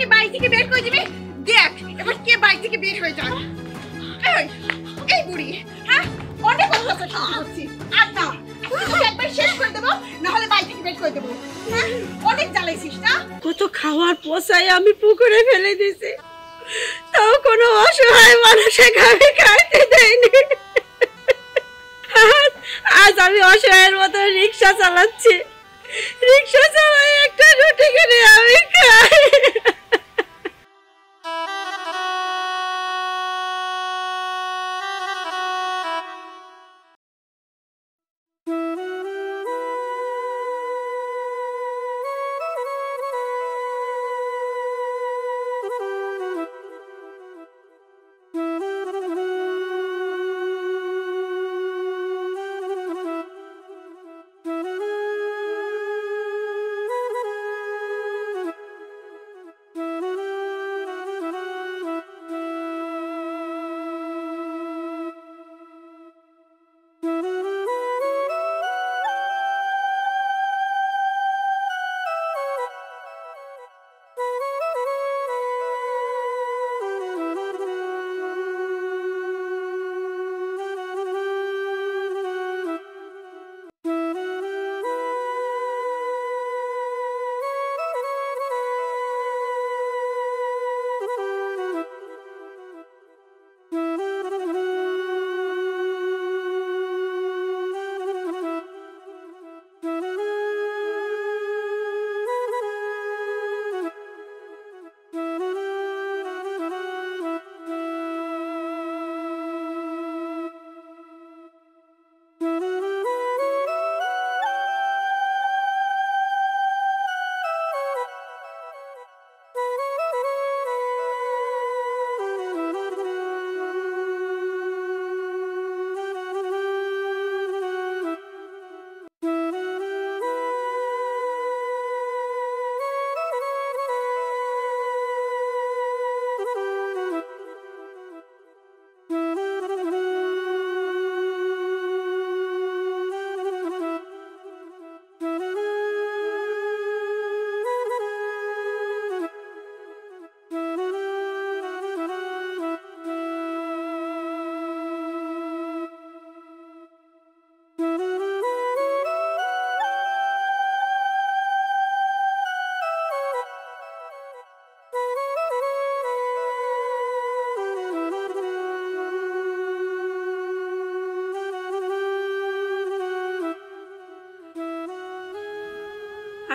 আমাকে বাড়ি থেকে বের করে দিবি। দেখ এবার কে বাড়ি থেকে বের হয়ে যায়। এই বুড়ি, হ্যাঁ অনেক কথা শুনছি। আর না একবার শেষ করে দেবো, না হলে বাড়ি থেকে বের করে দেবো। অনেক জ্বালাইছিস না। কত খাওয়ার পোষায় আমি পুকুরে ফেলে দিছি, তাও কোনো অসহায় মানুষে ঘরে খাইতে দেয়নি। আজ আমি অসহায়ের মতো রিক্সা চালাচ্ছি, রিক্সা চালাই একটা রুটি কিনে আমি খাই।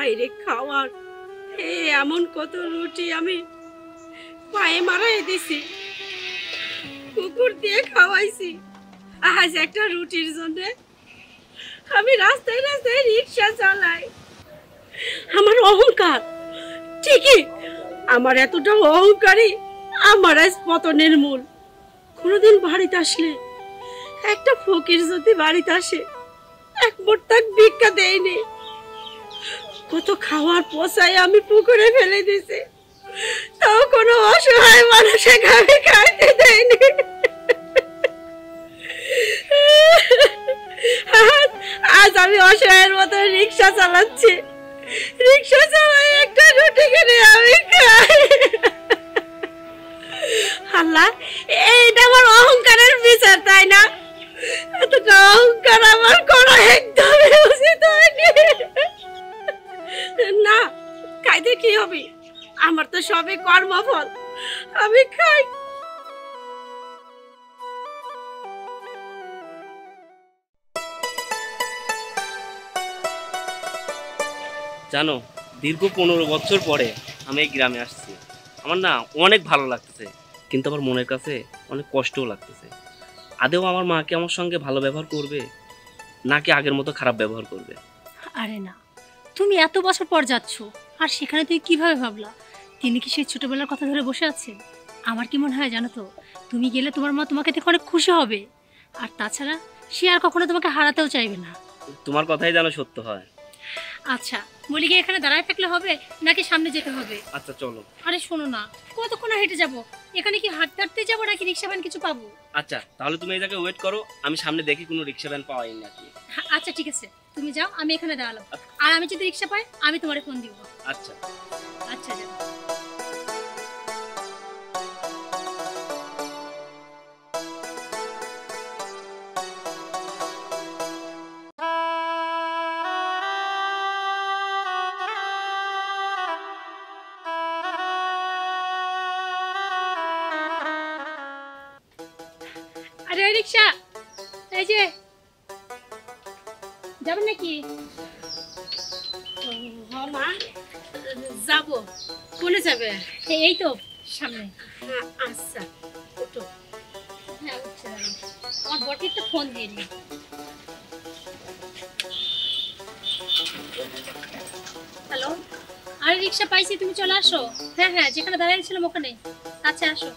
বাইরে খাওয়ার এমন কত রুটি আমি পায়ে মারাই দিছি, কুকুর দিয়ে খাওয়াইছি। আজ একটা রুটির জন্য আমি রাস্তায় রাস্তায় রিক্সা চালাই। আমার অহংকার ঠিকই, আমার এতটা অহংকারী আমার আজ পতনের মূল। কোনোদিন বাড়িতে আসলে একটা ফকির যদি বাড়িতে আসে এক মোট্টাক ভিক্ষা দেয়নি। কত খাওয়ার পোষায় আমি পুকুরে ফেলে দিছি, তাও কোনো অসহায় মানুষে ঘরে খাইতে দেয়নি। আজ আমি অসহায়ের মতো রিক্সা চালাচ্ছি, রিক্সা চালাই একটা রুটি কিনে আমি খাই। আল্লাহ, এইটা আমার অহংকারের বিচার, তাই না? এতটা অহংকার আমার করা একদমই উচিত হয়নি। না, খাইতে কি হবে? আমার তো সবই কর্মফল, আমি খাই। জানো, দীর্ঘ 15 বছর পরে আমি এই গ্রামে আসছি। আমার না অনেক ভালো লাগতেছে, কিন্তু আমার মনের কাছে অনেক কষ্টও লাগতেছে। আদেও আমার মা কি আমার সঙ্গে ভালো ব্যবহার করবে, নাকি আগের মতো খারাপ ব্যবহার করবে? আরে না, তুমি এত বছর পর যাচ্ছ, আর সেখানে তুই কিভাবে ভাবলা তিনি কি সেই ছোটবেলার কথা ধরে বসে আছেন? আমার কি মনে হয় জানো তো, তুমি গেলে তোমার মা তোমাকে দেখে অনেক খুশি হবে, আর তাছাড়া সে আর কখনো তোমাকে হারাতেও চাইবে না। তোমার কথাই যেন সত্য হয়। আচ্ছা, বলি কি এখানে দাঁড়ায় থাকলে হবে নাকি সামনে যেতে হবে? আচ্ছা চলো। আরে শোনো না, কতক্ষণ হেঁটে যাব? এখানে কি হাঁটতে হাঁটতে যাবো নাকি রিক্সা ভ্যান কিছু পাবো? আচ্ছা তাহলে তুমি এই জায়গায় ওয়েট করো, আমি সামনে দেখি কোনো রিক্সা ভ্যান পাওয়াই নাকি। আচ্ছা ঠিক আছে, তুমি যাও, আমি এখানে দাঁড়ালাম, আর আমি যদি রিক্সা পাই আমি তোমারে ফোন দিব। আচ্ছা আচ্ছা যাও। এই রিক্সা, এই যে যাবেন নাকি? মা যাব, কোনে যাবে? এই তো সামনে। আচ্ছা ওঠো। হ্যাঁ উঠছে, আমার বটি একটা ফোন দিয়ে দিই। হ্যালো, আরে রিক্সা পাইছি, তুমি চলে আসো। হ্যাঁ হ্যাঁ, যেখানে দাঁড়িয়েছিলাম ওখানে। আচ্ছা আসো।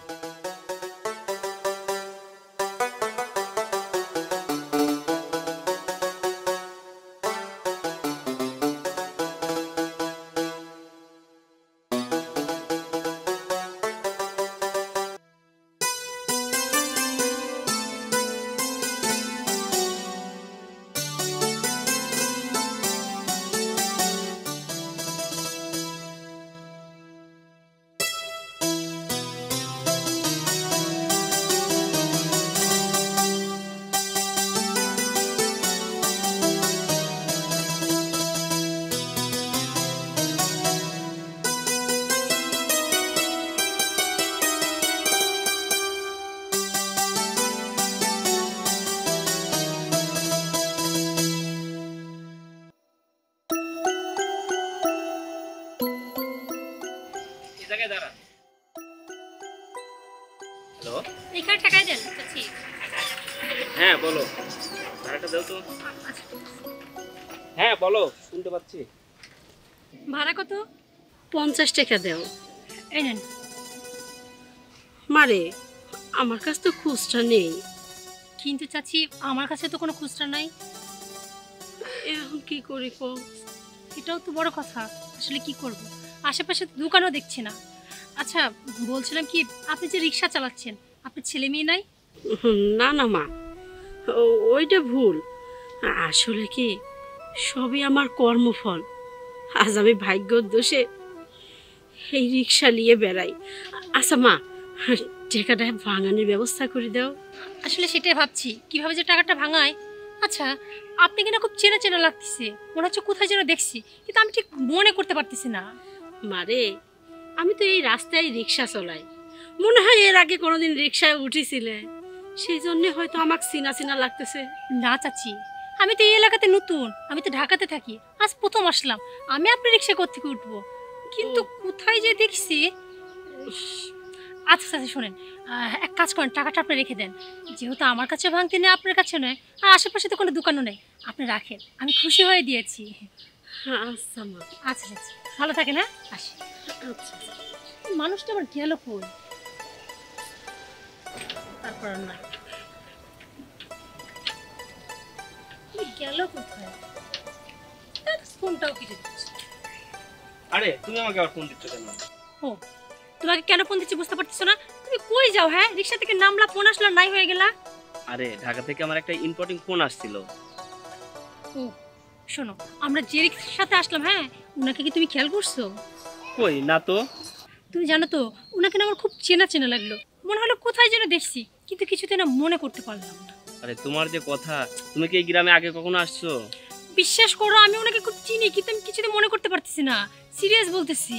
হ্যালো, এখানে টাকাই দেন চাচি। হ্যাঁ বলো, ভাড়াটা দাও তো। হ্যাঁ বলো, শুনতে পাচ্ছি। ভাড়া কত? 50 টাকা দাও। এই নেন। মারে, আমার কাছে তো খুচরা নেই। কিন্তু চাচি, আমার কাছে তো কোনো খুচরা নাই। এখন কি করি কো? এটাও তো বড় কথা। আসলে কি করব, আশেপাশে তো দোকানও দেখছি না। আচ্ছা বলছিলাম কি, আপনি যে রিক্সা চালাচ্ছেন, আপনার ছেলে মেয়ে নাই? না না মা, ওইটা ভুল। আসলে কি, সবই আমার কর্মফল। আজ আমি ভাগ্যর দোষে এই রিক্সা নিয়ে বেড়াই। আচ্ছা মা, টাকাটা ভাঙানোর ব্যবস্থা করে দাও। আসলে সেটাই ভাবছি, কিভাবে যে টাকাটা ভাঙায়। আচ্ছা, আপনি কিনা খুব চেনা চেনা লাগতেছে, মনে হচ্ছে কোথায় যেন দেখছি, কিন্তু আমি ঠিক মনে করতে পারতেছি না। মারে, আমি তো এই রাস্তায় রিক্সা চলাই, মনে হয় এর আগে কোনোদিন রিক্সায় উঠেছিলে, সেই জন্য হয়তো আমাকে চিনা চিনা লাগতেছে। না চাচি, আমি তো এই এলাকাতে নতুন, আমি তো ঢাকাতে থাকি, আজ প্রথম আসলাম। আমি আপনার রিক্সা কোত্থেকে উঠবো, কিন্তু কোথায় যে দেখছি। আচ্ছা আচ্ছা শোনেন, এক কাজ করেন, টাকাটা আপনি রেখে দেন। যেহেতু আমার কাছে ভাঙতে নেই, আপনার কাছে নয়, আর আশেপাশে তো কোনো দোকানও নেই, আপনি রাখেন, আমি খুশি হয়ে দিয়েছি। আচ্ছা মা। আচ্ছা আচ্ছা, ভালো থাকেন। হ্যাঁ আসি। আচ্ছা। মানুষটা আবার গেল কই? তারপর আর নাই, গেল কোথায়? ফোনটাও কেটে দিচ্ছে। আরে তুমি আমাকে আবার ফোন দিচ্ছ কেন? ও, তোমাকে কেন ফোন দিচ্ছি বুঝতে পারতেছো না? তুমি কই যাও? হ্যাঁ, রিক্সা থেকে নামলা, ফোন আসলো, নাই হয়ে গেলা। আরে ঢাকা থেকে আমার একটা ইম্পর্টেন্ট ফোন আসছিল। ও শোনো, আমরা যে রিক্সার সাথে আসলাম, হ্যাঁ, উনাকে কি তুমি খেয়াল করছো? কই না তো। তুমি জানো তো, উনাকে না আমার খুব চেনা চেনা লাগলো, মনে হলো কোথায় যেন দেখছি, কিন্তু কিছুতে না মনে করতে পারলাম না। আরে তোমার যে কথা, তুমি কি এই গ্রামে আগে কখনো আসছো? বিশ্বাস করো, আমি ওনাকে খুব চিনি, কিন্তু আমি কিছুতে মনে করতে পারতেছি না। সিরিয়াস বলতেছি।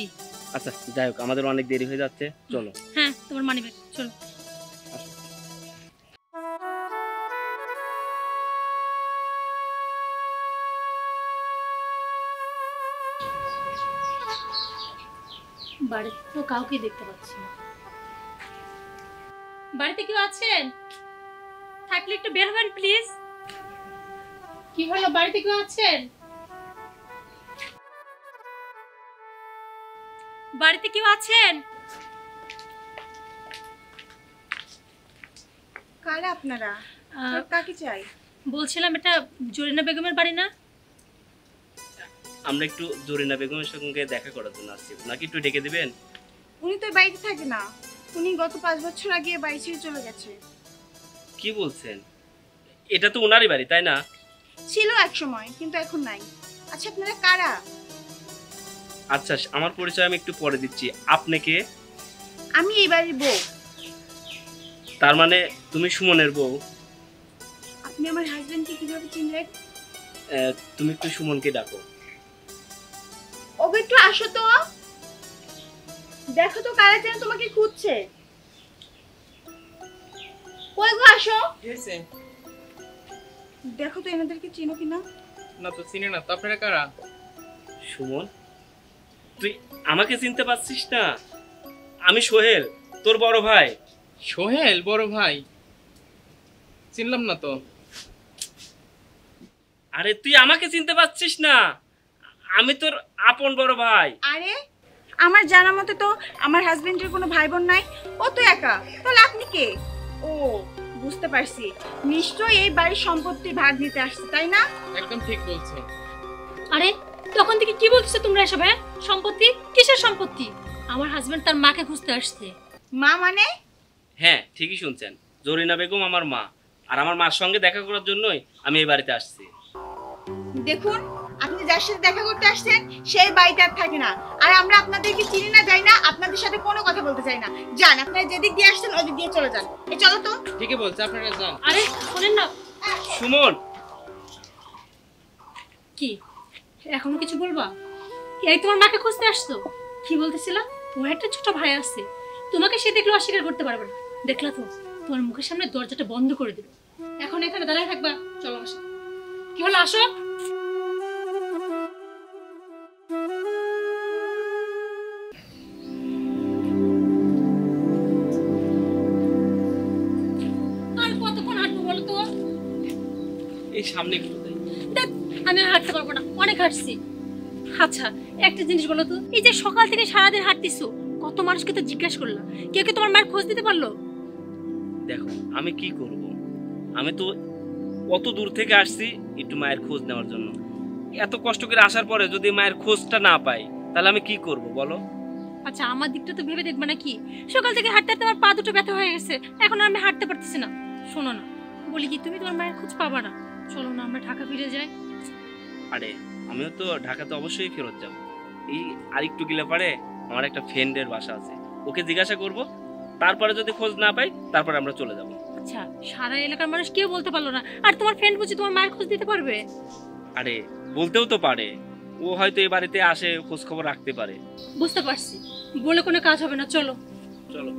আচ্ছা যাই হোক, আমাদের অনেক দেরি হয়ে যাচ্ছে, চলো। হ্যাঁ, তোমার মানিব্যাগ, চলো। বাড়িতে তো কাউকে দেখতে পাচ্ছি না। বাড়িতে কেউ আছেন? থাকলে একটু বের হবেন প্লিজ। কি হলো, বাড়িতে কেউ আছেন? বাড়িতে কেউ আছেন? কারা আপনারা? কাকে চাই? বলছিলাম, এটা জরিনা বেগমের বাড়ি না? আমরা একটু জরিনা বেগমের সঙ্গে দেখা করার জন্য আসছি, নাকি একটু ডেকে দিবেন? উনি তো বাড়িতে থাকে না, উনি গত 5 বছর আগে বাড়ি ছেড়ে চলে গেছে। কি বলছেন? এটা তো ওনারই বাড়ি, তাই না? ছিল এক সময়, কিন্তু এখন নাই। আচ্ছা আপনারা কারা? আচ্ছা, আমার পরিচয় আমি একটু পরে দিচ্ছি। আপনি কে? আমি এই বাড়ির বউ। তার মানে তুমি সুমনের বউ? আপনি আমার হাজবেন্ডকে কিভাবে চিনলেন? তুমি একটু সুমনকে ডাকো। ওকে একটু আসো তো, দেখো তো কারা যেন তোমাকে খুঁজছে। কই গো আসো। কি হয়েছে? দেখো তো এনাদেরকে চিনো কিনা। না তো চিনি না তো, আপনারা কারা? সুমন, তুই আমাকে চিনতে পারছিস না? আমি সোহেল, তোর বড় ভাই। সোহেল বড় ভাই? চিনলাম না তো। আরে তুই আমাকে চিনতে পারছিস না? আমি তোর আপন বড় ভাই। আরে আমার জানা মতে তো আমার হাজবেন্ডের কোনো ভাই বোন নাই, ও তো একা। তাহলে আপনি কে? ও বুঝতে পারছি, নিশ্চয়ই এই বাড়ির সম্পত্তির ভাগ নিতে আসছে, তাই না? একদম ঠিক বলছে। আরে তখন থেকে কি বলছো তোমরা এসব? হ্যাঁ, সম্পত্তি? কিসের সম্পত্তি? আমার হাজবেন্ড তার মাকে খুঁজতে আসছে। মা মানে? হ্যাঁ, ঠিকই শুনছেন। জরিনা বেগম আমার মা, আর আমার মার সঙ্গে দেখা করার জন্যই আমি এই বাড়িতে আসছি। দেখুন, আপনি যার সাথে দেখা করতে আসছেন সেই বাড়িতে আর থাকে না। আর আমরা আপনাদেরকে চিনি না, যাই না, আপনাদের সাথে কোনো কথা বলতে চাই না। যান, আপনারা যেদিক দিয়ে আসছেন ওদিক দিয়ে চলে যান। এই চলো তো। ঠিকই বলছে, আপনারা যান। আরে শোনেন না, সুমন, কি এখনো কিছু বলবা? এই তোমার মাকে খুঁজতে আসছো? কি বলতেছিলা? তোমার একটা ছোট ভাই আছে, তোমাকে সে দেখলে অস্বীকার করতে পারবে না। দেখলা তো, তোমার মুখের সামনে দরজাটা বন্ধ করে দিল। এখন এখানে দাঁড়ায় থাকবা? চলো আসো। কি হলো, আসো। আর কতক্ষণ হাঁটবো বলো তো? এই সামনে একটু যাই। দেখ, আমি আর হাঁটতে পারবো না, অনেক হাঁটছি। আচ্ছা একটা জিনিস বলো তো, এই যে সকাল থেকে সারাদিন হাঁটতেছো, কত মানুষকে তো জিজ্ঞাসা করলো, কেউ কি তোমার মায়ের খোঁজ দিতে পারলো? দেখো, আমি কি করব? আমি তো কত দূর থেকে আসছি একটু মায়ের খোঁজ নেওয়ার জন্য। এত কষ্ট করে আসার পরে যদি মায়ের খোঁজটা না পাই, তাহলে আমি কি করব বলো? আচ্ছা আমার দিকটা তো ভেবে দেখবে নাকি? সকাল থেকে হাঁটতে হাঁটতে আমার পা দুটো ব্যথা হয়ে গেছে, এখন আর আমি হাঁটতে পারতেছি না। শোনো না, বলি কি, তুমি তোমার মায়ের খোঁজ পাবা না, চলো না আমরা ঢাকা ফিরে যাই। আরে আমিও তো ঢাকাতে অবশ্যই ফেরত যাব। এই আরেকটু গেলে পারে আমার একটা ফ্রেন্ডের বাসা আছে, ওকে জিজ্ঞাসা করব। তারপরে যদি খোঁজ না পাই, তারপরে আমরা চলে যাব। আচ্ছা, সারা এলাকার মানুষ কেউ বলতে পারলো না, আর তোমার ফ্রেন্ড বুঝি তোমার মায়ের খোঁজ দিতে পারবে? আরে বলতেও তো পারে, ও হয়তো এই বাড়িতে আসে, খোঁজ খবর রাখতে পারে। বুঝতে পারছি, বলে কোনো কাজ হবে না, চলো। চলো।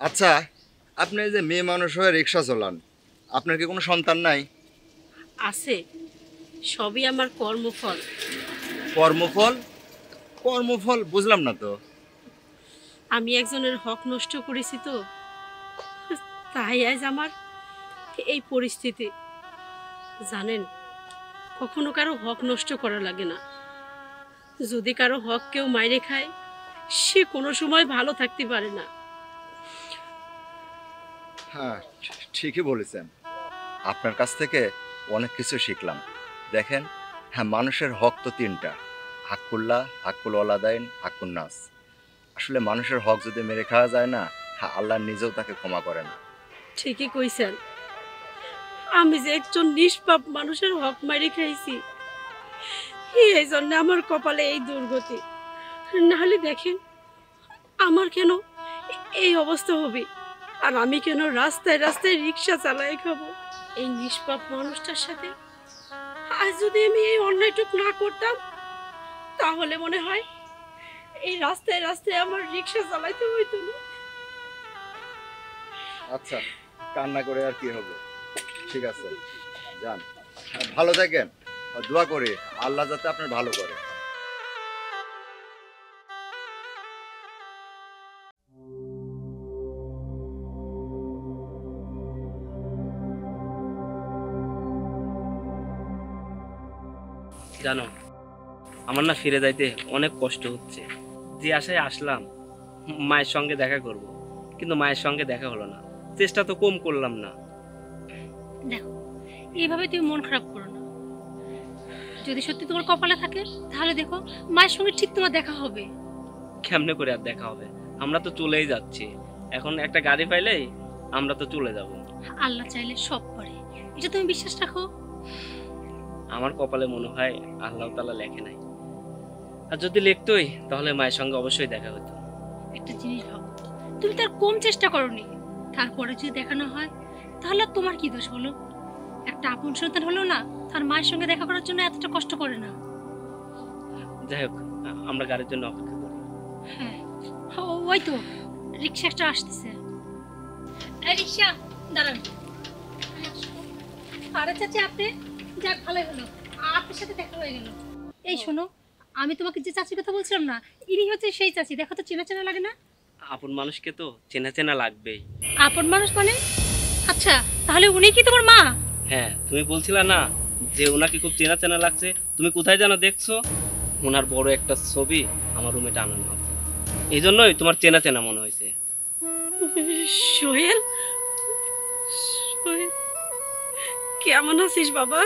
আচ্ছা, আপনি যে মেয়ে মানুষ হয়ে রিক্সা চালান, আপনার কি কোনো সন্তান নাই? আছে, সবই আমার কর্মফল। কর্মফল? কর্মফল বুঝলাম না তো। আমি একজনের হক নষ্ট করেছি তো, তাই আজ আমার এই পরিস্থিতি। জানেন, কখনো কারো হক নষ্ট করা লাগে না। যদি কারো হক কেউ মাইরে খায়, সে কোনো সময় ভালো থাকতে পারে না। হ্যাঁ, ঠিকই বলেছেন। আপনার কাছ থেকে অনেক কিছু শিখলাম। দেখেন, হ্যাঁ, মানুষের হক তো তিনটা: হাক্কুল্লাহ, হাক্কুল ওয়ালাদাইন, হাক্কুন নাস। আসলে মানুষের হক যদি মেরে খাওয়া যায় না, হ্যাঁ, আল্লাহ নিজেও তাকে ক্ষমা করে না। ঠিকই কইছেন, আমি যে একজন নিষ্পাপ মানুষের হক মাইরে খাইছি, এই জন্য আমার কপালে এই দুর্গতি। নাহলে দেখেন, আমার কেন এই অবস্থা হবে, আর আমি কেন রাস্তায় রাস্তায় রিক্সা চালাই খাবো? এই নিষ্পাপ মানুষটার সাথে আজ যদি আমি এই অন্যায়টুক না করতাম, তাহলে মনে হয় এই রাস্তায় রাস্তায় আমার রিক্সা চালাইতে হইতো না। আচ্ছা, কান্না করে আর কি হবে? ঠিক আছে, যান, ভালো থাকেন। দোয়া করি আল্লাহ যাতে আপনার ভালো করে। জানো, আমার না ফিরে যাইতে অনেক কষ্ট হচ্ছে। যে আশায় আসলাম মায়ের সঙ্গে দেখা করব, কিন্তু মায়ের সঙ্গে দেখা হলো না। চেষ্টা তো কম করলাম না। দেখো, এইভাবে তুমি মন খারাপ করো না। যদি সত্যি তোমার কপালে থাকে তাহলে দেখো মায়ের সঙ্গে ঠিক তোমার দেখা হবে। কেমনে করে আর দেখা হবে? আমরা তো চলেই যাচ্ছি, এখন একটা গাড়ি পাইলেই আমরা তো চলে যাব। আল্লাহ চাইলে সব পারে, এটা তুমি বিশ্বাস রাখো। আমার কপালে মনে হয় আল্লাহ তাআলা লেখে নাই, আর যদি লিখতোই তাহলে মায়ের সঙ্গে অবশ্যই দেখা হতো। একটা জিনিস ভাবো, তুমি তার কম চেষ্টা করোনি, তারপরে যদি দেখানো হয় তাহলে তোমার কি দোষ বলো? একটা আপন সন্তান হলো না তার মায়ের সঙ্গে দেখা করার জন্য এতটা কষ্ট করে না। যাই হোক, আমরা গাড়ির জন্য অপেক্ষা করি। হ্যাঁ, ওই তো রিক্সা একটা আসতেছে। এই রিক্সা দাঁড়ান। আরে চাচি আপনি, যাক ভালোই হলো আপনার সাথে দেখা হয়ে গেল। এই শোনো, আমি তোমাকে যে চাচির কথা বলছিলাম না, ইনি হচ্ছে সেই চাচি। দেখো তো চেনা চেনা লাগে না? আপন মানুষকে তো চেনা চেনা লাগবেই। আপন মানুষ মানে? আচ্ছা, তাহলে উনি কি তোমার মা? হ্যাঁ, তুমি বলছিলা না যে ওনাকে খুব চেনা চেনা লাগছে, তুমি কোথায় যেন দেখছো? ওনার বড় একটা ছবি আমার রুমে টানানো আছে, এই জন্যই তোমার চেনা চেনা মনে হয়েছে। সোহেল, সোহেল, কেমন আছিস বাবা?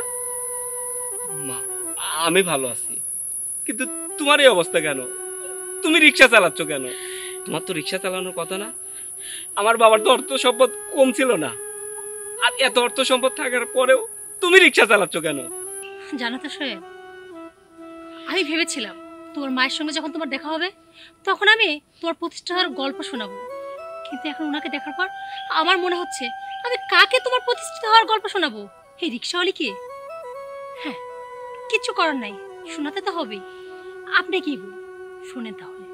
মা, আমি ভালো আছি, কিন্তু তোমার এই অবস্থা কেন? তুমি রিক্সা চালাচ্ছ কেন? তোমার তো রিক্সা চালানোর কথা না? আমার বাবার তো অর্থ সম্পদ কম ছিল না, আর এত অর্থ সম্পদ থাকার পরেও তুমি রিক্সা চালাচ্ছ কেন? জানো তো সোহেল, আমি ভেবেছিলাম তোমার মায়ের সঙ্গে যখন তোমার দেখা হবে তখন আমি তোমার প্রতিষ্ঠার গল্প শোনাবো, কিন্তু এখন ওনাকে দেখার পর আমার মনে হচ্ছে আমি কাকে তোমার প্রতিষ্ঠিত হওয়ার গল্প শোনাবো? এই রিক্সাওয়ালিকে? হ্যাঁ, কিচ্ছু করার নাই, শোনাতে তো হবেই। আপনি কি বল, শুনেন তাহলে।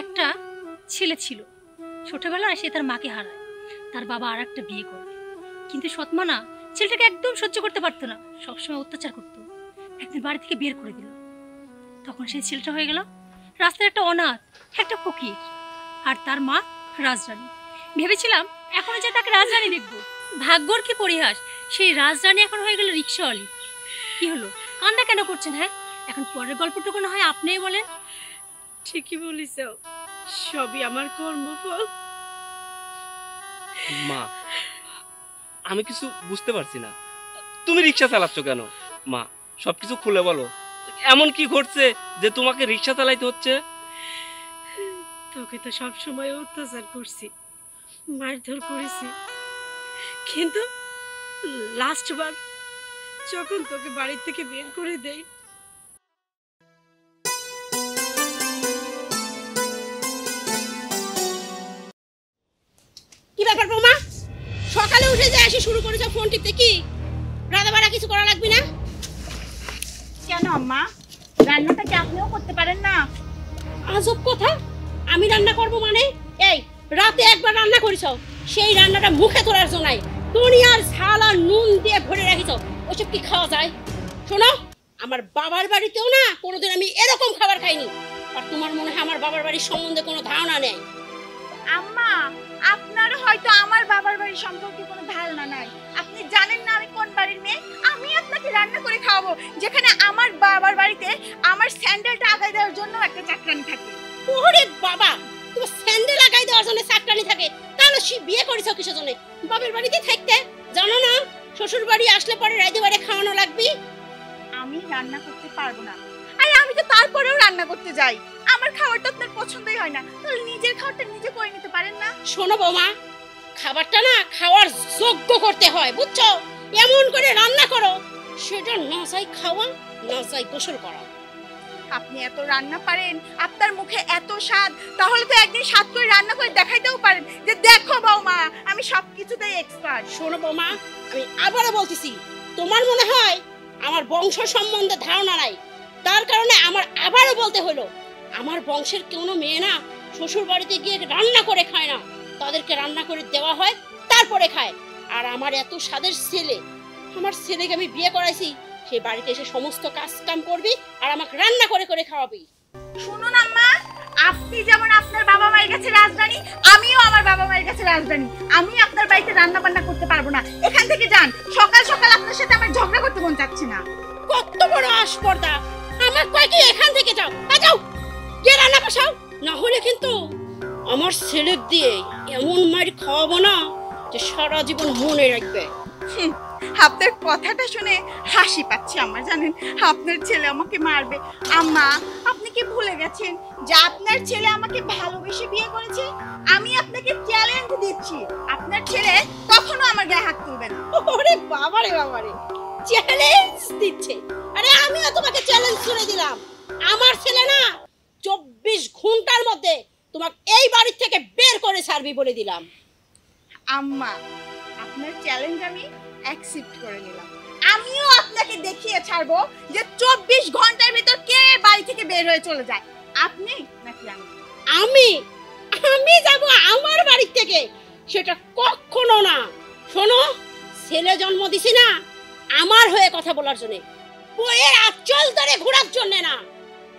একটা ছেলে ছিল, ছোটবেলায় সে তার মাকে হারায়, তার বাবা আর একটা বিয়ে করে, কিন্তু সৎমা না ছেলেটাকে একদম সহ্য করতে পারতো না, সবসময় অত্যাচার করতো। একদিন বাড়ি থেকে বের করে দিল, তখন সেই ছেলেটা হয়ে গেল রাস্তার একটা অনাথ, একটা ফকির, আর তার মা রাজরানী। ভেবেছিলাম এখন যে তাকে রাজরানী দেখবো, ভাগ্যর কি পরিহাস, সেই রাজরানী এখন হয়ে গেল রিক্সাওয়ালি। কি হলো, কান্না কেন করছেন? হ্যাঁ, এখন পরের গল্পটুকু না হয় আপনিই বলেন। ঠিকই বলিস, সবই আমার কর্মফল। মা, আমি কিছু বুঝতে পারছি না, তুমি রিক্সা চালাচ্ছ কেন? মা, সবকিছু খুলে বলো, এমন কি ঘটছে যে তোমাকে রিক্সা চালাইতে হচ্ছে? তোকে তো সব সময় অত্যাচার করছি, মারধর করেছি, কিন্তু লাস্টবার যখন তোকে বাড়ি থেকে বের করে দেই, কি ব্যাপার বৌমা, সকালে উঠে যে এসে শুরু করেছো ফোন টিপতে? কি রাধা বাড়া কিছু করা লাগবে না? কেন আম্মা, রান্নাটা কি আপনিও করতে পারেন না? আজব কথা, আমি রান্না করব মানে? এই রাতে একবার রান্না করেছো, সেই রান্নাটা মুখে তোলার জন্য নাই, দুনিয়ার ঝাল আর নুন দিয়ে ভরে রাখিছো, ওসব কি খাওয়া যায়? শোনো, আমার বাবার বাড়িতেও না কোনোদিন আমি এরকম খাবার খাইনি, আর তোমার মনে হয় আমার বাবার বাড়ির সম্বন্ধে কোনো ধারণা নেই। আম্মা, আপনার হয়তো আমার বাবার বাড়ির সম্পর্কে কোনো ধারণা নাই, আপনি জানেন না আমি কোন বাড়ির মেয়ে। আমি আপনাকে রান্না করে খাওয়াবো, যেখানে আমার বাবার বাড়িতে আমার স্যান্ডেলটা আগায় দেওয়ার জন্য একটা চাকরানি থাকে। ওরে বাবা, তোমার স্যান্ডেল আগায় দেওয়ার জন্য চাকরানি থাকে? তাহলে সে বিয়ে করেছো কিসের জন্য? বাবার বাড়িতে থাকতে জানো না শ্বশুর বাড়ি আসলে পরে রাইতে বাড়ি খাওয়ানো লাগবে? আমি রান্না করতে পারবো না। আরে আমি তো তারপরেও রান্না করতে যাই, আমার খাবারটা আপনার পছন্দই হয় না, তাহলে নিজের খাবারটা নিজে করে নিতে পারেন না? শোনো বৌমা, খাবারটা না খাওয়ার যোগ্য করতে হয়, বুঝছো? এমন করে রান্না করো সেটা না চাই খাওয়া, না চাই গোসল করা। আপনি এত রান্না পারেন, আপনার মুখে এত স্বাদ, তাহলে তো একদিন স্বাদ করে রান্না করে দেখাইতেও পারেন যে দেখো বৌমা আমি সবকিছুতেই এক্সপার্ট। শোনো বৌমা, আমি আবারও বলতেছি, তোমার মনে হয় আমার বংশ সম্বন্ধে ধারণা নাই, তার কারণে আমার আবারও বলতে হলো, আমার বংশের কোনো মেয়ে না শ্বশুর বাড়িতে গিয়ে রান্না করে খায় না, তাদেরকে রান্না করে দেওয়া হয় তারপরে খায়। আর আমার এত স্বাদের ছেলে, আমার ছেলেকে আমি বিয়ে করাইছি, সে বাড়িতে এসে সমস্ত কাজ কাম করবি আর আমাকে রান্না করে করে খাওয়াবি। শুনুন আম্মা, আপনি যেমন আপনার বাবা মায়ের কাছে রাজরানী, আমিও আমার বাবা মায়ের কাছে রাজরানী। আমি আপনার বাড়িতে রান্না বান্না করতে পারবো না, এখান থেকে যান। সকাল সকাল আপনার সাথে আমার ঝগড়া করতে মন চাচ্ছে না। কত বড় আস্পর্ধা, আমার কয় কি এখান থেকে যাও, যাও গিয়ে রান্না বসাও, না হলে কিন্তু আমার ছেলে দিয়ে এমন মার খাওয়াবো না যে সারা জীবন মনে রাখবে। আপনার কথাটা শুনে হাসি পাচ্ছে আমার, জানেন আপনার ছেলে আমাকে মারবে। আম্মা, আপনি কি ভুলে গেছেন যে আপনার ছেলে আমাকে ভালোবেসে বিয়ে করেছে? আমি আপনাকে চ্যালেঞ্জ দিচ্ছি, আপনার ছেলে কখনো আমার গায়ে হাত তুলবে না। ওরে বাবারে বাবারে, চ্যালেঞ্জ দিচ্ছে? আরে আমিও তোমাকে চ্যালেঞ্জ করে দিলাম, আমার ছেলে না 24 ঘন্টার মধ্যে তোমাকে এই বাড়ি থেকে বের করে ছাড়বি বলে দিলাম। আম্মা, আপনার চ্যালেঞ্জ আমি অ্যাকসেপ্ট করে নিলাম। আমিও আপনাকে দেখিয়ে ছাড়বো যে 24 ঘন্টার ভিতর কে বাড়ি থেকে বের হয়ে চলে যায়, আপনি নাকি আমি? আমি আমি যাব আমার বাড়ি থেকে? সেটা কখনো না। শোনো, ছেলে জন্ম দিছি না আমার হয়ে কথা বলার জন্য, বইয়ের আঁচল ধরে ঘোরার জন্য না,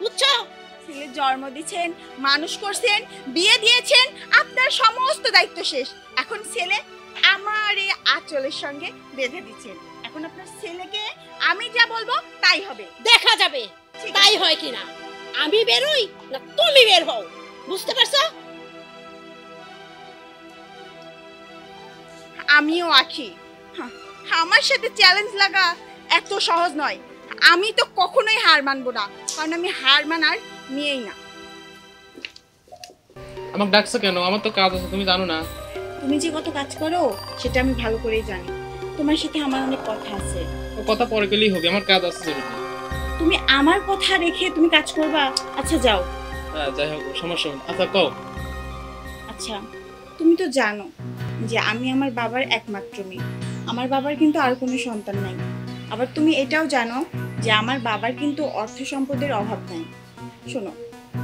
বুঝছো? ছেলে জন্ম দিয়েছেন, মানুষ করছেন, বিয়ে দিয়েছেন, আপনার সমস্ত দায়িত্ব শেষ। এখন ছেলে আমার এই আঁচলের সঙ্গে বেঁধে দিচ্ছেন। এখন আপনার ছেলেকে আমি যা বলবো তাই হবে। দেখা যাবে ঠিক আছে। তাই হয় কিনা। আমি বেরোই না তুমি বের হও, বুঝতে পারছো? আমিও আছি, আমার সাথে চ্যালেঞ্জ লাগা এত সহজ নয়। আমি তো কখনোই হার মানবো না, কারণ আমি হার মানার নিয়েই না। আমাকে ডাকছো কেন? আমার তো কাজ আছে, তুমি জানো না? তুমি যে কত কাজ করো সেটা আমি ভালো করেই জানি। তোমার সাথে আমার অনেক কথা আছে। ও কথা পরে গেলেই হবে, আমার কাজ আছে জরুরি। তুমি আমার কথা রেখে তুমি কাজ করবা? আচ্ছা যাও। হ্যাঁ যাই হোক, সমস্যা নেই। আচ্ছা কও। আচ্ছা, তুমি তো জানো যে আমি আমার বাবার একমাত্র মেয়ে। আমার বাবার কিন্তু আর কোনো সন্তান নাই। আবার তুমি এটাও জানো যে আমার বাবার কিন্তু অর্থ সম্পদের অভাব নাই। শোনো,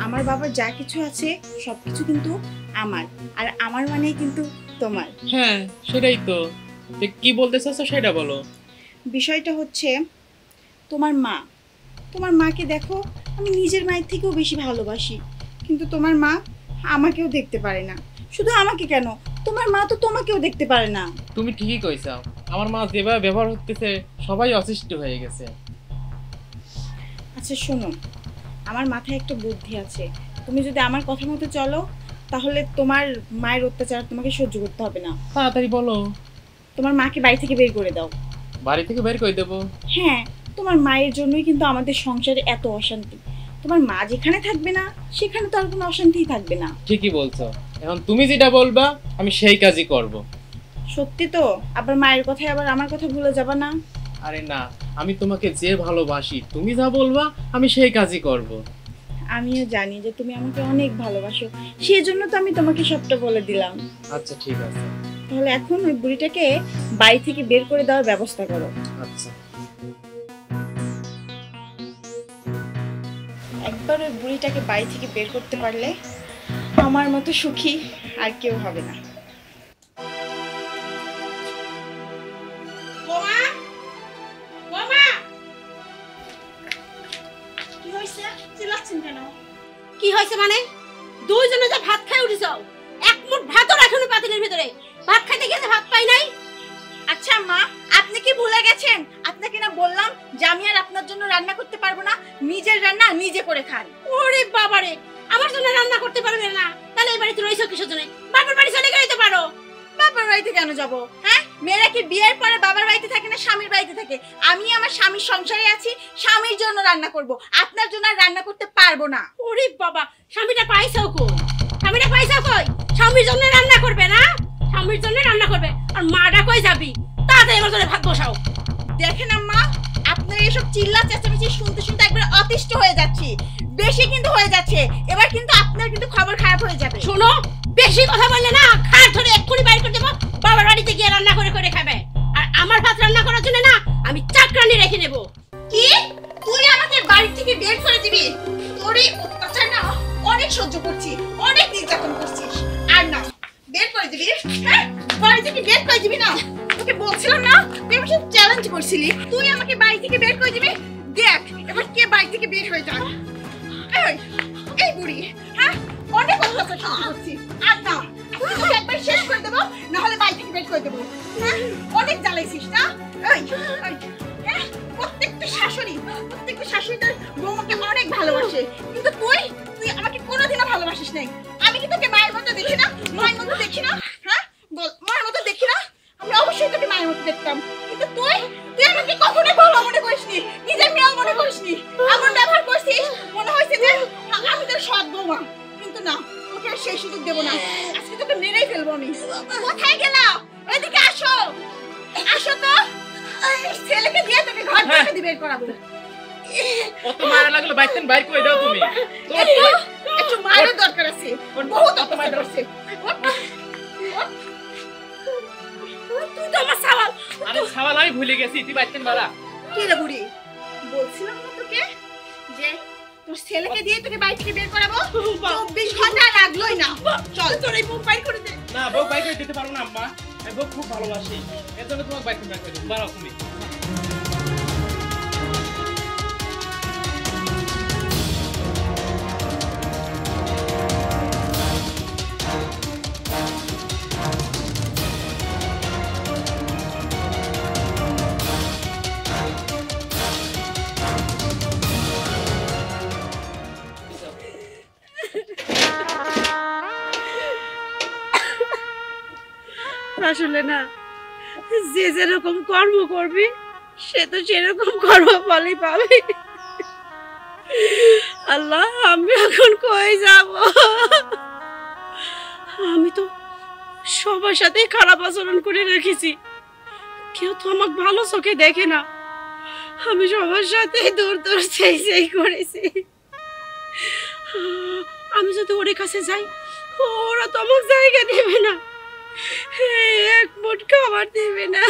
আমার বাবার যা কিছু আছে সব কিছু কিন্তু আমার, আর আমার মানেই কিন্তু তোমার। হ্যাঁ সেটাই তো, কি বলতে চাচ্ছো সেটা বলো। বিষয়টা হচ্ছে তোমার মা। তোমার মাকে দেখো, আমি নিজের মায়ের থেকেও বেশি ভালোবাসি, কিন্তু তোমার মা আমাকেও দেখতে পারে না। শুধু আমাকে কেন, তোমার মা তো তোমাকেও দেখতে পারে না। তুমি ঠিকই কইছো, আমার মা যেভাবে ব্যবহার করতেছে সবাই অসৃষ্ট হয়ে গেছে। আচ্ছা শোনো, আমার মাথায় একটা বুদ্ধি আছে। তুমি যদি আমার কথা মতো চলো তাহলে তোমার মায়ের অত্যাচার তোমাকে সহ্য করতে হবে না। তাড়াতাড়ি বলো। তোমার মাকে বাড়ি থেকে বের করে দাও। বাড়ি থেকে বের করে দেবো? হ্যাঁ, তোমার মায়ের জন্যই কিন্তু আমাদের সংসারে এত অশান্তি। তোমার মা যেখানে থাকবে না সেখানে তো আর কোনো অশান্তিই থাকবে না। ঠিকই বলছো, এখন তুমি যেটা বলবা আমি সেই কাজই করব। সত্যি তো? আবার মায়ের কথায় আবার আমার কথা ভুলে যাবা না? আরে না, আমি তোমাকে যে ভালোবাসি, তুমি যা বলবা আমি সেই কাজই করব। আমিও জানি যে তুমি আমাকে অনেক ভালোবাসো, সেজন্য তো আমি তোমাকে সবটা বলে দিলাম। আচ্ছা ঠিক আছে। তাহলে এখন ওই বুড়িটাকে বাড়ি থেকে বের করে দেওয়ার ব্যবস্থা করো। আচ্ছা। একবার ওই বুড়িটাকে বাড়ি থেকে বের করতে পারলে আমার মতো সুখী আর কেউ হবে না। বোমা, বোমা, কি হয়েছে? চিল্লাচ্ছেন কেন? কি হয়েছে মানে? দুইজনে যে ভাত খাই উঠেছ, এক মুঠ ভাতও রাখুনি পাতিলের ভিতরে। ভাত খাইতে গেছে ভাত পাই নাই। আচ্ছা মা, আপনি কি ভুলে গেছেন? আপনাকে না বললাম যে আমি আর আপনার জন্য রান্না করতে পারবো না, নিজের রান্না নিজে করে খান। ওরে বাবারে, আমার জন্য রান্না করতে পারবে না? তাহলে এই বাড়িতে রইছো কিসের জন্য? বাবার বাড়ি চলে গেলে তো পারো। বাবার বাড়িতে কেন যাব? হ্যাঁ, মেয়েরা কি বিয়ের পরে বাবার বাড়িতে থাকে না স্বামীর বাড়িতে থাকে? আমি আমার স্বামীর সংসারে আছি, স্বামীর জন্য রান্না করব, আপনার জন্য আর রান্না করতে পারবো না। ওরে বাবা, স্বামীটা পাইছো কই? স্বামীটা পাইছো কই? স্বামীর জন্য রান্না করবে না? স্বামীর জন্য রান্না করবে, আর মাটা কই যাবি? তাড়াতাড়ি আমার জন্য ভাত বসাও। দেখেন আম্মা, আপনার এসব চিল্লা চেঁচামেচি শুনতে শুনতে একবার অতিষ্ঠ হয়ে যাচ্ছি। বেশি কিন্তু হয়ে যাচ্ছে, এবার কিন্তু আপনার কিন্তু খবর খারাপ হয়ে যাবে। শোনো, বেশি কথা বললে না খাট ধরে এক্ষুনি বাইর করে দেবো। বাবার বাড়িতে গিয়ে রান্না করে করে খাবে, আর আমার ভাত রান্না করার জন্য না আমি চাকরানি রেখে নেব। কি? তুই আমাকে বাড়ি থেকে বের করে দিবি? তোর এই অত্যাচার না অনেক সহ্য করছি, অনেক নির্যাতন করছিস, আর না বের করে দিবি? হ্যাঁ, বাড়ি থেকে বের করে দিবি না? তোকে বলছিলাম না তুই আমার সাথে চ্যালেঞ্জ করছিলি, তুই আমাকে বাড়ি থেকে বের করে দিবি? দেখ এবার কে বাড়ি থেকে বের হয়ে যায়। এই বুড়ি, হ্যাঁ অনেক অত্যাচার সহ্য করছি, আর না তুই তোকে একবার শেষ করে দেবো, না হলে বাড়ি থেকে বের করে দেবো। হ্যাঁ, অনেক জ্বালাইছিস না? হ্যাঁ, প্রত্যেকটা শাশুড়ি তার বৌমাকে অনেক ভালোবাসে, কিন্তু তুই আমাকে কোনোদিনও ভালোবাসিস নাই। আমি কি তোকে মায়ের মতো দেখি না? মায়ের মতো দেখি না? হ্যাঁ বল, মায়ের মতো দেখি না? আমি অবশ্যই তোকে মায়ের মতো দেখতাম, কিন্তু তুই আমি। কোথায় গেলা? এদিকে আসো, আসো তো। ছেলেকে দিয়ে তোকে ঘর থেকে বের করাবো। কত মারা লাগলো, বাইতেন বাইর করে দাও তুমি। একটু মায়ের দরকার আছে, বহুত অপমান করছে। তুই তো আমার সাওয়াল। আরে সাওয়াল আমি ভুলে গেছি, তুই বাইতেন বাড়া। কি রে বুড়ি, বলছিলাম না তোকে যে তোর ছেলেকে দিয়ে তোকে বাড়ি থেকে বের করাবো? 24 ঘন্টা লাগলোই না। চল তোর এই মুখ বাইর করে দে। না বউ বাইর করে দিতে পারবো না আম্মা, আমি বউ খুব ভালোবাসি, এর জন্য তোমাকে বাইতেন বাইর করে দিই। বাড়াও তুমি। আসলে না, যে যেরকম কর্ম করবি সে তো সেরকম কর্মফলই পাবে। আল্লাহ, আমি এখন কই যাব? আমি তো সবার সাথে খারাপ আচরণ করে রেখেছি, কেউ তো আমাকে ভালো চোখে দেখে না। আমি সবার সাথে দূর দূর সেই করেছি। আমি যদি ওর কাছে যাই, ওরা তো আমার জায়গা দেবে না, এক মুঠ খাবার দেবে না।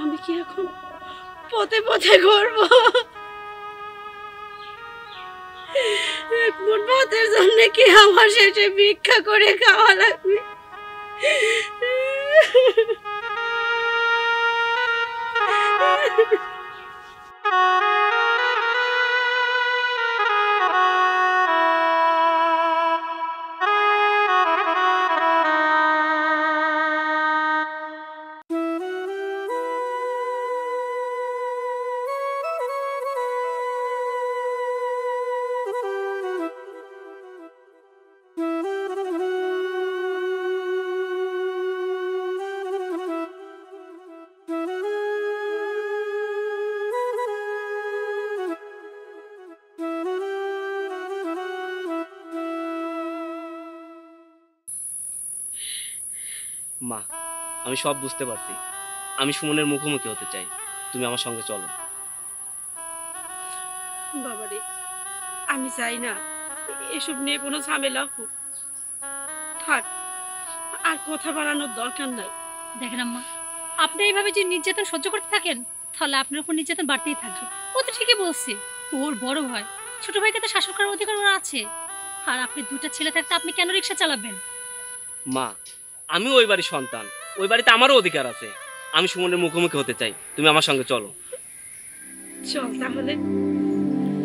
আমি কি এখন পথে পথে ঘুরবো? এক মুঠ ভাতের জন্য কি আমার শেষে ভিক্ষা করে খাওয়া লাগবে? মা, আমি সব বুঝতে পারছি। আমি সুমনের মুখোমুখি হতে চাই, তুমি আমার সঙ্গে চলো। বাবারে, আমি চাই না এসব নিয়ে কোনো ঝামেলা হোক। থাক, আর কথা বাড়ানোর দরকার নাই। দেখেন আম্মা, আপনি এইভাবে যে নির্যাতন সহ্য করতে থাকেন তাহলে আপনার উপর নির্যাতন বাড়তেই থাকবে। ও তো ঠিকই বলছে, ওর বড় ভাই, ছোট ভাইকে তো শাসন করার অধিকার ওর আছে। আর আপনি দুটো ছেলে থাকতে আপনি কেন রিক্সা চালাবেন? মা, আমি ওই বাড়ির সন্তান, ওই বাড়িতে আমারও অধিকার আছে। আমি সুমনের মুখোমুখি হতে চাই, তুমি আমার সঙ্গে চলো। চল তাহলে।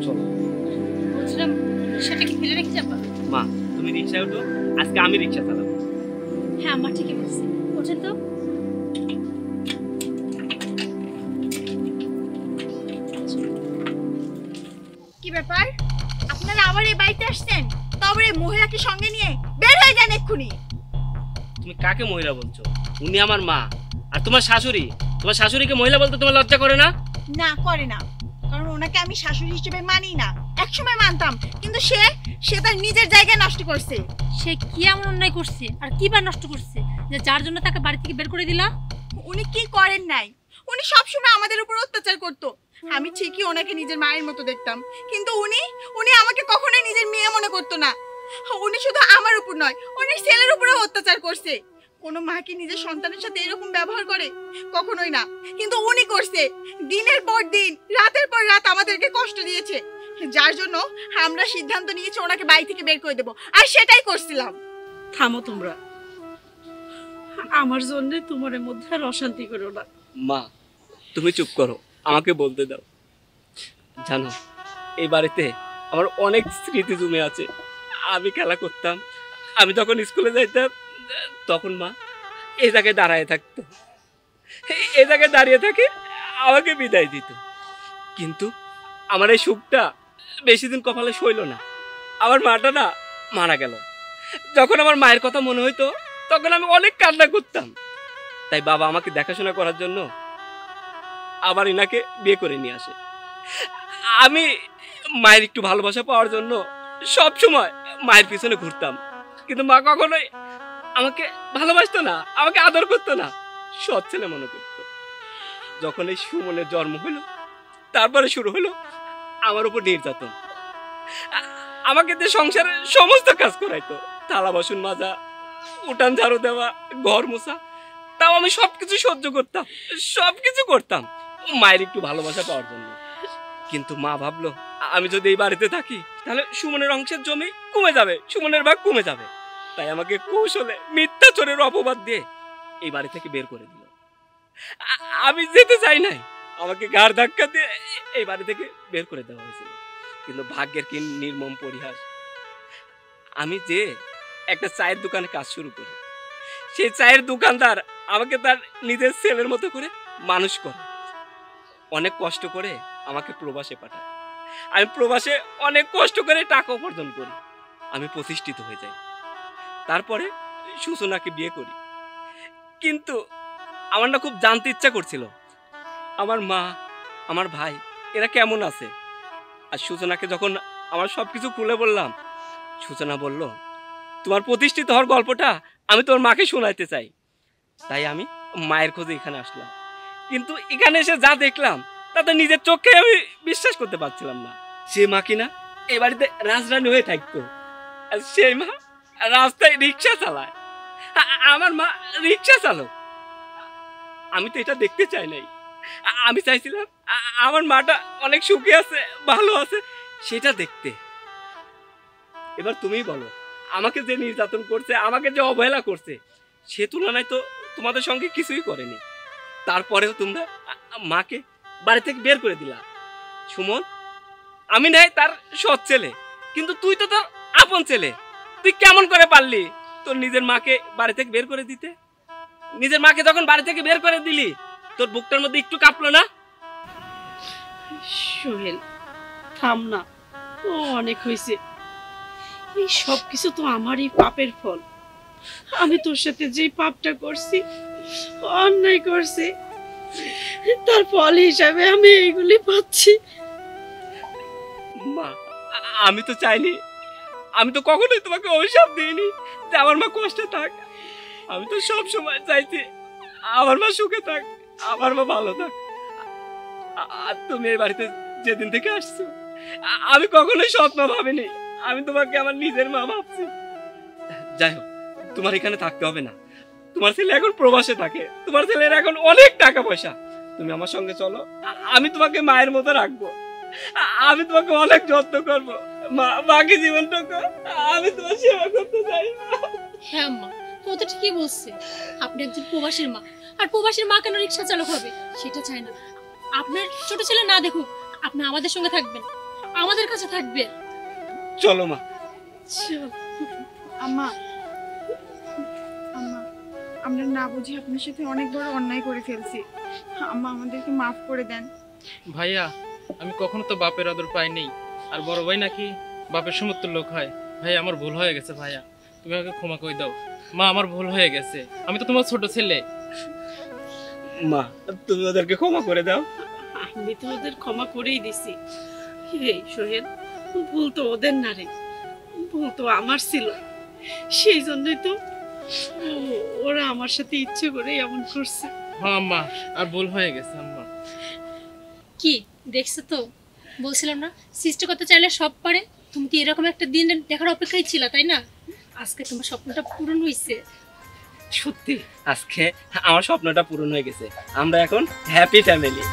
চলো। বলছিলাম সেটা কি ফেলে রেখে যাবা? মা, তুমি রিক্সায় ওঠো, আজকে আমি রিক্সা চালাবো। হ্যাঁ আম্মা ঠিকই বলছে, ওঠেন তো। কি ব্যাপার, আপনারা আবার এই বাড়িতে আসছেন? তবে এই মহিলাকে সঙ্গে নিয়ে বের হয়ে যান এক্ষুনি। তুমি কাকে মহিলা বলছো? উনি আমার মা। আর তোমার শাশুড়ি, তোমার শাশুড়িকে মহিলা বলতে তোমার লজ্জা করে না? না, করে না, কারণ ওনাকে আমি শাশুড়ি হিসেবে মানি না। একসময় মানতাম, কিন্তু সে তার নিজের জায়গায় নষ্ট করছে। সে কি এমন অন্যায় করছে আর কি বা নষ্ট করছে যে যার জন্য তাকে বাড়ি থেকে বের করে দিলা? উনি কি করেন নাই? উনি সবসময় আমাদের উপর অত্যাচার করতো। আমি ঠিকই ওনাকে নিজের মায়ের মতো দেখতাম, কিন্তু উনি আমাকে কখনোই নিজের মেয়ে মনে করতো না। উনি শুধু আমার উপর নয়, অনেক ছেলের উপরেও অত্যাচার করছে। কোনো মা কি নিজের সন্তানের সাথে এরকম ব্যবহার করে? কখনোই না, কিন্তু উনি করছে। দিনের পর দিন, রাতের পর রাত আমাদেরকে কষ্ট দিয়েছে, যার জন্য আমরা সিদ্ধান্ত নিয়েছি ওনাকে বাড়ি থেকে বের করে দেবো, আর সেটাই করছিলাম। থামো তোমরা, আমার জন্য তোমার মধ্যে আর অশান্তি করো না। মা, তুমি চুপ করো, আমাকে বলতে দাও। জানো, এই বাড়িতে আমার অনেক স্মৃতি জমে আছে। আমি খেলা করতাম, আমি যখন স্কুলে যাইতাম তখন মা এই জায়গায় দাঁড়ায় থাকতো, এই জায়গায় দাঁড়িয়ে থাকে আমাকে বিদায় দিত। কিন্তু আমার এই সুখটা বেশি দিন কপালে সইল না। আমার মাটা না মারা গেল। যখন আমার মায়ের কথা মনে হইতো তখন আমি অনেক কান্না করতাম। তাই বাবা আমাকে দেখাশোনা করার জন্য আবার ইনাকে বিয়ে করে নিয়ে আসে। আমি মায়ের একটু ভালোবাসা পাওয়ার জন্য সব সময় মায়ের পিছনে ঘুরতাম, কিন্তু মা কখনোই আমাকে ভালোবাসতো না, আমাকে আদর করতো না, সৎ ছেলে মনে করতো। যখন এই সুমনের জন্ম হলো, তারপরে শুরু হলো আমার উপর নির্যাতন। আমাকে দিয়ে সংসারের সমস্ত কাজ করাইতো, থালা বাসন মাজা, উঠান ঝাড়ু দেওয়া, ঘর মোছা, তাও আমি সবকিছু সহ্য করতাম, সবকিছু করতাম মায়ের একটু ভালোবাসা পাওয়ার জন্য। কিন্তু মা ভাবলো আমি যদি এই বাড়িতে থাকি তাহলে সুমনের অংশের জমি কমে যাবে, সুমনের ভাগ কমে যাবে। তাই আমাকে কৌশলে মিথ্যাচরের অপবাদ দিয়ে এই বাড়ি থেকে বের করে দিল। আমি যেতে চাই নাই, আমাকে ঘাড় ধাক্কা দিয়ে এই বাড়ি থেকে বের করে দেওয়া হয়েছিল। কিন্তু ভাগ্যের কি নির্মম পরিহাস, আমি যে একটা চায়ের দোকানে কাজ শুরু করি, সেই চায়ের দোকানদার আমাকে তার নিজের ছেলের মতো করে মানুষ করে, অনেক কষ্ট করে আমাকে প্রবাসে পাঠায়। আমি প্রবাসে অনেক কষ্ট করে টাকা উপার্জন করি, আমি প্রতিষ্ঠিত হয়ে যাই। তারপরে সূচনাকে বিয়ে করি। কিন্তু আমার না খুব জানতে ইচ্ছা করছিল আমার মা, আমার ভাই এরা কেমন আছে। আর সূচনাকে যখন আমার সবকিছু খুলে বললাম, সূচনা বলল তোমার প্রতিষ্ঠিত হওয়ার গল্পটা আমি তোমার মাকে শোনাইতে চাই। তাই আমি মায়ের খোঁজে এখানে আসলাম। কিন্তু এখানে এসে যা দেখলাম তাতে নিজের চোখে আমি বিশ্বাস করতে পারছিলাম না। সে মা কিনা এই বাড়িতে রাজরানী হয়ে থাকতো, আর সেই মা রাস্তায় রিক্সা চালায়। আমার মা রিক্সা চালক। আমি তো এটা দেখতে চাই নাই, আমি চাইছিলাম আমার মাটা অনেক সুখে আছে, ভালো আছে, সেটা দেখতে। এবার তুমিই বলো, আমাকে যে নির্যাতন করছে, আমাকে যে অবহেলা করছে, সে তুলনায় তো তোমাদের সঙ্গে কিছুই করেনি। তারপরেও তোমরা মাকে বাড়ি থেকে বের করে দিলা। সুমন, আমি নাই তার সৎ ছেলে, কিন্তু তুই তো তোর আপন ছেলে। তুই কেমন করে পারলি তোর নিজের মাকে বাড়ি থেকে বের করে দিতে? নিজের মাকে যখন বাড়ি থেকে বের করে দিলি, তোর বুকটার মধ্যে একটু কাঁপলো না? সোহেল, থাম না, ও অনেক হয়েছে। এই সব কিছু তো আমারই পাপের ফল। আমি তোর সাথে যে পাপটা করছি, অন্যায় করছি, তার ফল হিসাবে আমি এইগুলি পাচ্ছি। মা, আমি তো চাইনি, আমি তো কখনোই তোমাকে অভিশাপ দিইনি যে আমার মা কষ্টে থাক। আমি তো সব সময় চাইছি আমার মা সুখে থাক, আমার মা ভালো থাক। আর তুমি এই বাড়িতে যেদিন থেকে আসছো, আমি কখনোই স্বপ্ন ভাবিনি আমি তোমাকে আমার নিজের মা ভাবছি। যাই হোক, তোমার এখানে থাকতে হবে না। তোমার ছেলে এখন প্রবাসে থাকে, তোমার ছেলের এখন অনেক টাকা পয়সা। তুমি আমার সঙ্গে চলো, আমি তোমাকে মায়ের মতো রাখবো, আমি তোমাকে অনেক যত্ন করবো। মা, বাকি জীবনটুকু আমি তোমার সেবা করতে চাই। হ্যাঁ আম্মা, ও তো ঠিকই বলছে। আপনি একজন প্রবাসীর মা, আর প্রবাসীর মা কেন রিক্সা চালক হবে সেটা চায় না। আপনার ছোট ছেলে না দেখুক, আপনি আমাদের সঙ্গে থাকবেন, আমাদের কাছে থাকবেন। চলো মা। আম্মা, আম্মা, আমরা না বুঝে আপনার সাথে অনেক বড় অন্যায় করে ফেলছি। আম্মা, আমাদেরকে মাফ করে দেন। ভাইয়া, আমি কখনো তো বাপের আদর পাইনি, আর বড় ভাই নাকি বাপের সমস্ত লোক হয়। ভাই, আমার ভুল হয়ে গেছে ভাইয়া, তুমি আমাকে ক্ষমা করে দাও। মা, আমার ভুল হয়ে গেছে, আমি তো তোমার ছোট ছেলে। মা, তুমি ওদেরকে ক্ষমা করে দাও। আমি তো ওদের ক্ষমা করেই দিছি। এই সোহেল, ভুল তো ওদের না রে, ভুল তো আমার ছিল। সেই জন্যই তো ওরা আমার সাথে ইচ্ছে করে এমন করছে। হ্যাঁ আম্মা, আর ভুল হয়ে গেছে আম্মা। কি দেখছো তো, বলছিলাম না সৃষ্টি করতে চাইলে সব পারে। তুমি কি এরকম একটা দিন দেখার অপেক্ষায় ছিল, তাই না? আজকে তোমার স্বপ্নটা পূরণ হয়েছে। সত্যি আজকে আমার স্বপ্নটা পূরণ হয়ে গেছে। আমরা এখন হ্যাপি ফ্যামিলি।